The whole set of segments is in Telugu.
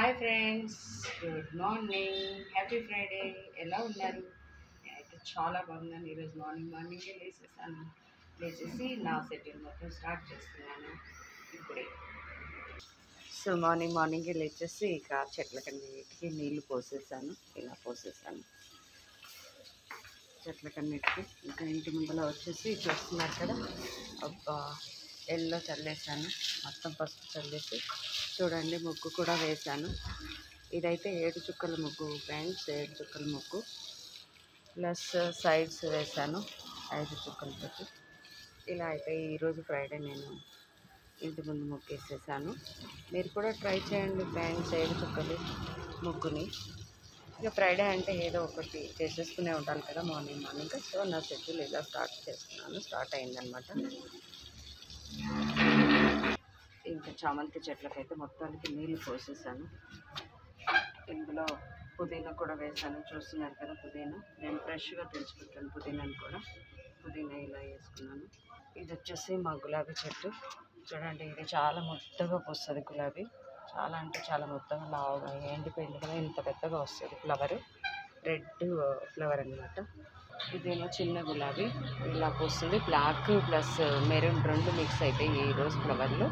Hi friends, good morning, happy Friday. ఎలా ఉన్నారు? నేనైతే చాలా బాగున్నాను. ఈరోజు మార్నింగే లేచేసి నా సెటిల్ మొత్తం స్టార్ట్ చేస్తున్నాను ఇప్పుడే. సో మార్నింగే లేచేసి ఇక చెట్లకన్నిటికి నీళ్లు పోసేసాను. ఇలా పోసేసాను చెట్లకన్నిటికి. ఇంకా ఇంటి ముందర వచ్చేసి చూస్తున్నారు కదా, అబ్బా ఎల్లో చల్లేసాను, మొత్తం పసుపు చల్లేసి చూడండి ముగ్గు కూడా వేశాను. ఇదైతే 7 చుక్కల ముగ్గు ఫ్రెండ్స్, 7 చుక్కల ముగ్గు ప్లస్ సైడ్స్ వేశాను 5 చుక్కలతోటి. ఇలా అయితే ఈరోజు ఫ్రైడే నేను ఇంటి ముందు ముగ్గు వేసేసాను. మీరు కూడా ట్రై చేయండి ఫ్రెండ్స్ 7 చుక్కలు ముగ్గుని. ఇక ఫ్రైడే అంటే ఏదో ఒకటి చేసేసుకునే ఉండాలి కదా మార్నింగ్. సో నా షెడ్యూల్ ఇలా స్టార్ట్ అయిందనమాట. ఇంకా చామంతి చెట్లకైతే మొత్తానికి నీళ్ళు పోసేసాను. ఇందులో పుదీనా కూడా వేసాను. చూస్తున్నారు కదా, పుదీనా నేను ఫ్రెష్గా తెచ్చుకుంటాను. పుదీనా ఇలా వేసుకున్నాను. ఇది వచ్చేసి మా గులాబీ చెట్టు. చూడండి, ఇది చాలా ముద్దగా వస్తుంది గులాబీ. చాలా అంటే చాలా ముద్దగా లావుగా ఎండిపోయింది కదా, ఇంత పెద్దగా వస్తుంది ఫ్లవర్. రెడ్ ఫ్లవర్ అనమాట. ఇదేమో చిన్న గులాబీ ఇలా వస్తుంది. బ్లాక్ ప్లస్ మెరూన్ రెండు మిక్స్ అయితే ఈరోజు ఫ్లవర్లు.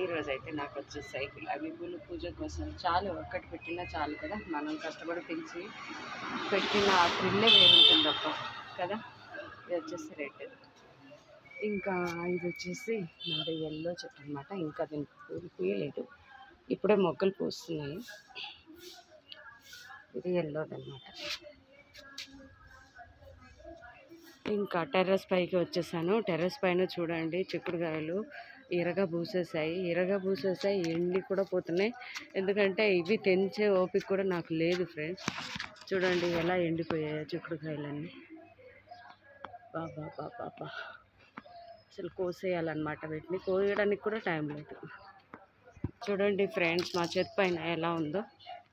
ఈరోజు అయితే నాకు వచ్చేసాయి గులాబీ పూలు పూజ కోసం. చాలు, ఒక్కటి పెట్టినా చాలు కదా, మనం కష్టపడి పెంచి పెట్టిన ఆ థ్రిల్లే వేరుంటుందప్ప కదా. ఇది వచ్చేసి రెడ్. ఇంకా ఇది వచ్చేసి నాది ఎల్లో చెట్టు అనమాట. ఇంకా దీనికి పూలు పూయలేదు, ఇప్పుడే మొగ్గలు పూస్తున్నాయి. ఇది ఎల్లోదన్నమాట. ఇంకా టెర్రస్ పైకి వచ్చేసాను. టెర్రస్ పైన చూడండి చిక్కుడుకాయలు ఎర్రగా పూసేసాయి, ఎండి కూడా పోతున్నాయి. ఎందుకంటే ఇవి తెంచే ఓపిక కూడా నాకు లేదు ఫ్రెండ్స్. చూడండి ఎలా ఎండిపోయాయో చిక్కుడుకాయలన్నీ. బాబా అసలు కోసేయాలన్నమాట. వీటిని కోయడానికి కూడా టైం లేదు. చూడండి ఫ్రెండ్స్, మా చెట్టు పైన ఎలా ఉందో.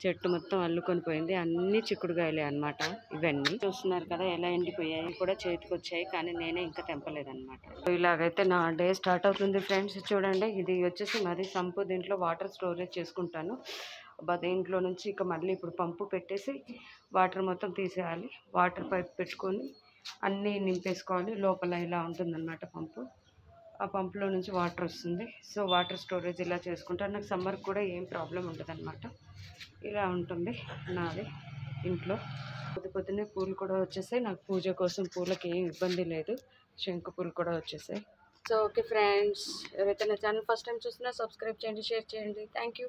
చెట్టు మొత్తం అల్లుకొని పోయింది. అన్ని చిక్కుడుకాయలే అనమాట. ఇవన్నీ చూస్తున్నారు కదా ఎలా ఎండిపోయాయి, కూడా చేతికి వచ్చాయి, కానీ నేనే ఇంకా తెంపలేదన్నమాట. ఇలాగైతే నా డే స్టార్ట్ అవుతుంది ఫ్రెండ్స్. చూడండి, ఇది వచ్చేసి మరి సంపు. దీంట్లో వాటర్ స్టోరేజ్ చేసుకుంటాను. దీంట్లో నుంచి ఇక మళ్ళీ ఇప్పుడు పంపు పెట్టేసి వాటర్ మొత్తం తీసేయాలి. వాటర్ పైప్ పెట్టుకొని అన్నీ నింపేసుకోవాలి. లోపల ఇలా ఉంటుందన్నమాట పంపు. ఆ పంపులో నుంచి వాటర్ వస్తుంది. సో వాటర్ స్టోరేజ్ ఇలా చేసుకుంటాను. నాకు సమ్మర్ కూడా ఏం ప్రాబ్లం ఉండదు అనమాట. ఇలా ఉంటుంది నాది ఇంట్లో. పొద్దున్నే పూలు కూడా వచ్చేసాయి నాకు. పూజ కోసం పూలకి ఏం ఇబ్బంది లేదు. శంకు పూలు కూడా వచ్చేసాయి. సో ఓకే ఫ్రెండ్స్, ఎవరైతే నా ఛానల్ ఫస్ట్ టైం చూసినా సబ్స్క్రైబ్ చేయండి, షేర్ చేయండి. Thank you.